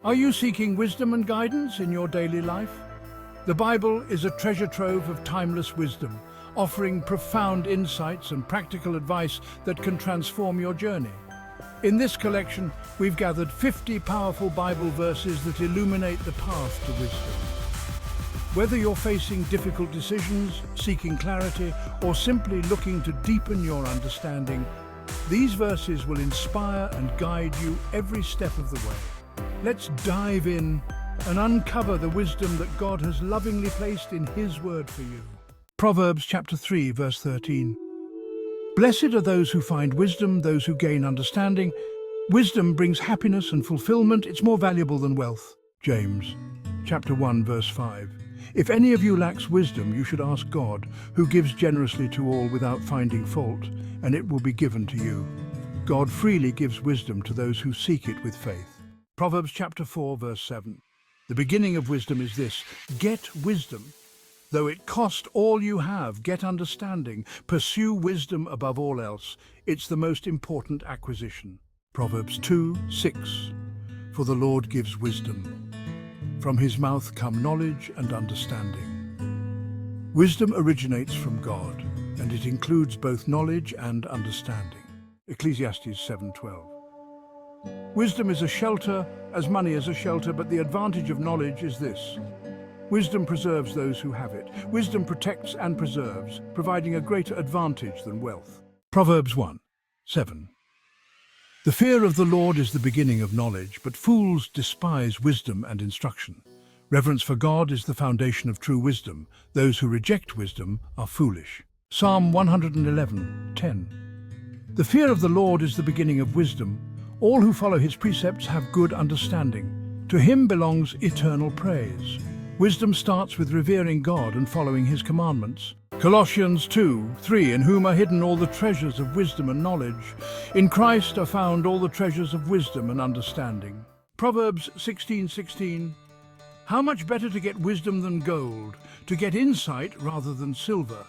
Are you seeking wisdom and guidance in your daily life? The Bible is a treasure trove of timeless wisdom, offering profound insights and practical advice that can transform your journey. In this collection, we've gathered 50 powerful Bible verses that illuminate the path to wisdom. Whether you're facing difficult decisions, seeking clarity, or simply looking to deepen your understanding, these verses will inspire and guide you every step of the way. Let's dive in and uncover the wisdom that God has lovingly placed in His Word for you. Proverbs chapter 3, verse 13. Blessed are those who find wisdom, those who gain understanding. Wisdom brings happiness and fulfillment. It's more valuable than wealth. James chapter 1, verse 5. If any of you lacks wisdom, you should ask God, who gives generously to all without finding fault, and it will be given to you. God freely gives wisdom to those who seek it with faith. Proverbs chapter 4, verse 7. The beginning of wisdom is this: get wisdom. Though it cost all you have, get understanding. Pursue wisdom above all else. It's the most important acquisition. Proverbs 2, 6. For the Lord gives wisdom. From His mouth come knowledge and understanding. Wisdom originates from God, and it includes both knowledge and understanding. Ecclesiastes 7:12. Wisdom is a shelter, as money is a shelter, but the advantage of knowledge is this: wisdom preserves those who have it. Wisdom protects and preserves, providing a greater advantage than wealth. Proverbs 1, 7. The fear of the Lord is the beginning of knowledge, but fools despise wisdom and instruction. Reverence for God is the foundation of true wisdom. Those who reject wisdom are foolish. Psalm 111:10. The fear of the Lord is the beginning of wisdom. All who follow His precepts have good understanding. To Him belongs eternal praise. Wisdom starts with revering God and following His commandments. Colossians 2:3, in whom are hidden all the treasures of wisdom and knowledge. In Christ are found all the treasures of wisdom and understanding. Proverbs 16:16, how much better to get wisdom than gold, to get insight rather than silver.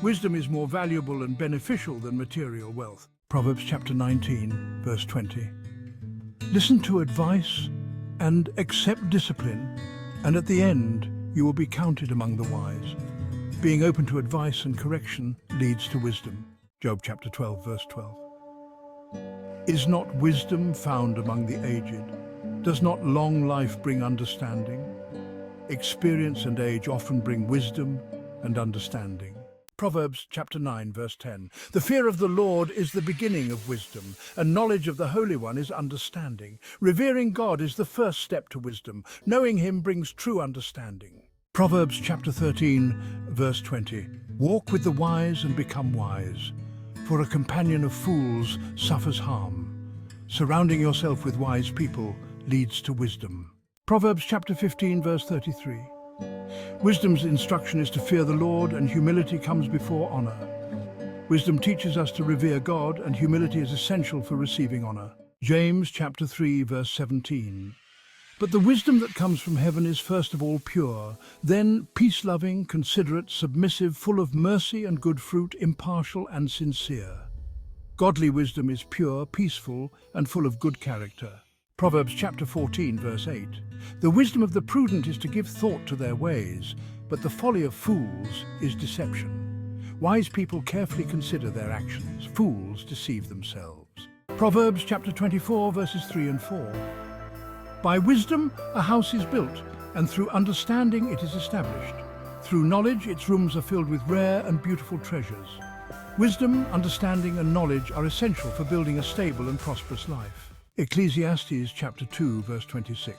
Wisdom is more valuable and beneficial than material wealth. Proverbs chapter 19, verse 20. Listen to advice and accept discipline, and at the end you will be counted among the wise. Being open to advice and correction leads to wisdom. Job chapter 12, verse 12. Is not wisdom found among the aged? Does not long life bring understanding? Experience and age often bring wisdom and understanding. Proverbs chapter 9, verse 10. The fear of the Lord is the beginning of wisdom, and knowledge of the Holy One is understanding. Revering God is the first step to wisdom. Knowing Him brings true understanding. Proverbs chapter 13, verse 20. Walk with the wise and become wise, for a companion of fools suffers harm. Surrounding yourself with wise people leads to wisdom. Proverbs chapter 15, verse 33. Wisdom's instruction is to fear the Lord, and humility comes before honor. Wisdom teaches us to revere God, and humility is essential for receiving honor. James chapter 3, verse 17. But the wisdom that comes from heaven is first of all pure, then peace-loving, considerate, submissive, full of mercy and good fruit, impartial and sincere. Godly wisdom is pure, peaceful, and full of good character. Proverbs chapter 14, verse 8. The wisdom of the prudent is to give thought to their ways, but the folly of fools is deception. Wise people carefully consider their actions. Fools deceive themselves. Proverbs chapter 24, verses 3 and 4. By wisdom a house is built, and through understanding it is established. Through knowledge its rooms are filled with rare and beautiful treasures. Wisdom, understanding, and knowledge are essential for building a stable and prosperous life. Ecclesiastes chapter 2, verse 26.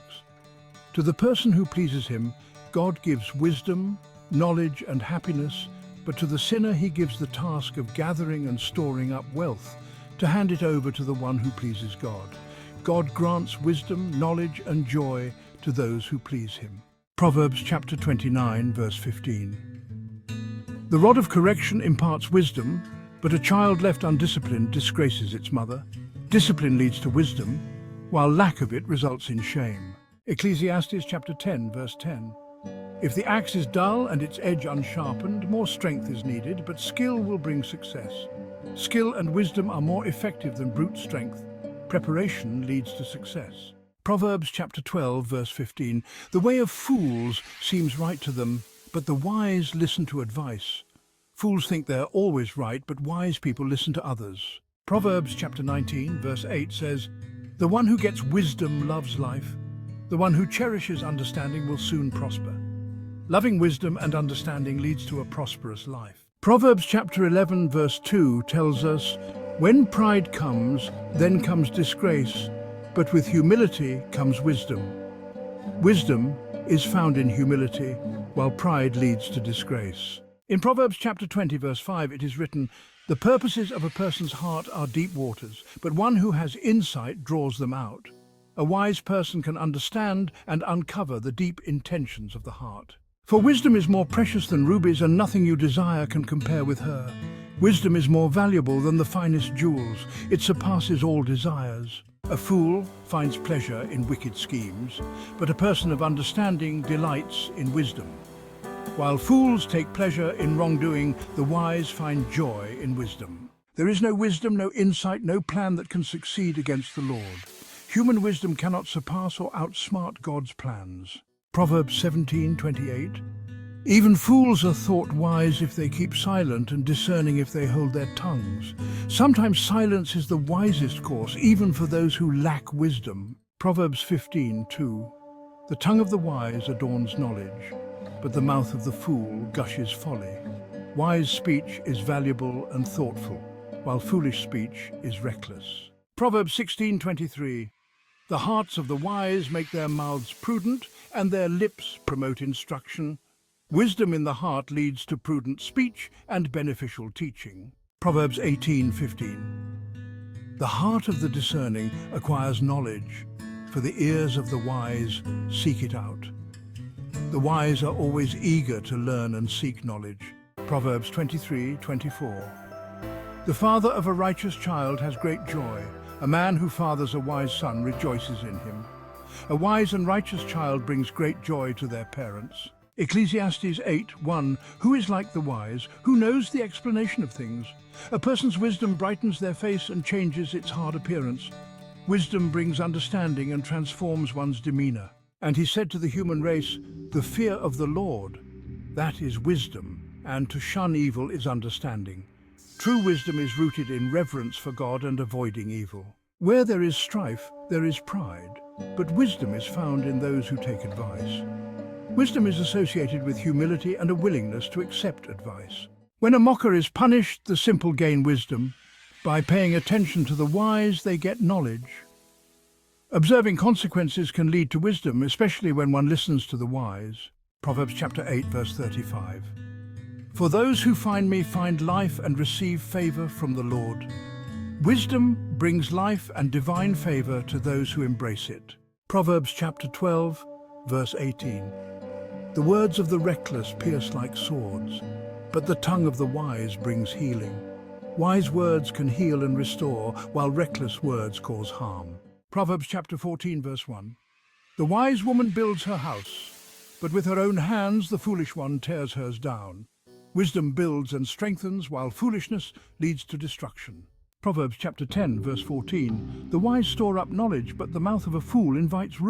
To the person who pleases Him, God gives wisdom, knowledge, and happiness, but to the sinner He gives the task of gathering and storing up wealth, to hand it over to the one who pleases God. God grants wisdom, knowledge, and joy to those who please Him. Proverbs chapter 29, verse 15. The rod of correction imparts wisdom, but a child left undisciplined disgraces its mother. Discipline leads to wisdom, while lack of it results in shame. Ecclesiastes chapter 10, verse 10. If the axe is dull and its edge unsharpened, more strength is needed, but skill will bring success. Skill and wisdom are more effective than brute strength. Preparation leads to success. Proverbs chapter 12, verse 15. The way of fools seems right to them, but the wise listen to advice. Fools think they're always right, but wise people listen to others. Proverbs chapter 19, verse 8 says, "The one who gets wisdom loves life. The one who cherishes understanding will soon prosper." Loving wisdom and understanding leads to a prosperous life. Proverbs chapter 11, verse 2 tells us, "When pride comes, then comes disgrace, but with humility comes wisdom." Wisdom is found in humility, while pride leads to disgrace. In Proverbs chapter 20, verse 5, it is written, "The purposes of a person's heart are deep waters, but one who has insight draws them out." A wise person can understand and uncover the deep intentions of the heart. For wisdom is more precious than rubies, and nothing you desire can compare with her. Wisdom is more valuable than the finest jewels. It surpasses all desires. A fool finds pleasure in wicked schemes, but a person of understanding delights in wisdom. While fools take pleasure in wrongdoing, the wise find joy in wisdom. There is no wisdom, no insight, no plan that can succeed against the Lord. Human wisdom cannot surpass or outsmart God's plans. Proverbs 17:28. Even fools are thought wise if they keep silent, and discerning if they hold their tongues. Sometimes silence is the wisest course, even for those who lack wisdom. Proverbs 15:2. The tongue of the wise adorns knowledge, but the mouth of the fool gushes folly. Wise speech is valuable and thoughtful, while foolish speech is reckless. Proverbs 16:23. The hearts of the wise make their mouths prudent, and their lips promote instruction. Wisdom in the heart leads to prudent speech and beneficial teaching. Proverbs 18:15. The heart of the discerning acquires knowledge, for the ears of the wise seek it out. The wise are always eager to learn and seek knowledge. Proverbs 23:24. The father of a righteous child has great joy. A man who fathers a wise son rejoices in him. A wise and righteous child brings great joy to their parents. Ecclesiastes 8:1. Who is like the wise? Who knows the explanation of things? A person's wisdom brightens their face and changes its hard appearance. Wisdom brings understanding and transforms one's demeanor. And he said to the human race, "The fear of the Lord, that is wisdom, and to shun evil is understanding." True wisdom is rooted in reverence for God and avoiding evil. Where there is strife, there is pride, but wisdom is found in those who take advice. Wisdom is associated with humility and a willingness to accept advice. When a mocker is punished, the simple gain wisdom. By paying attention to the wise, they get knowledge. Observing consequences can lead to wisdom, especially when one listens to the wise. Proverbs chapter 8, verse 35. For those who find me find life and receive favor from the Lord. Wisdom brings life and divine favor to those who embrace it. Proverbs chapter 12, verse 18. The words of the reckless pierce like swords, but the tongue of the wise brings healing. Wise words can heal and restore, while reckless words cause harm. Proverbs chapter 14, verse 1. The wise woman builds her house, but with her own hands the foolish one tears hers down. Wisdom builds and strengthens, while foolishness leads to destruction. Proverbs chapter 10, verse 14. The wise store up knowledge, but the mouth of a fool invites ruin.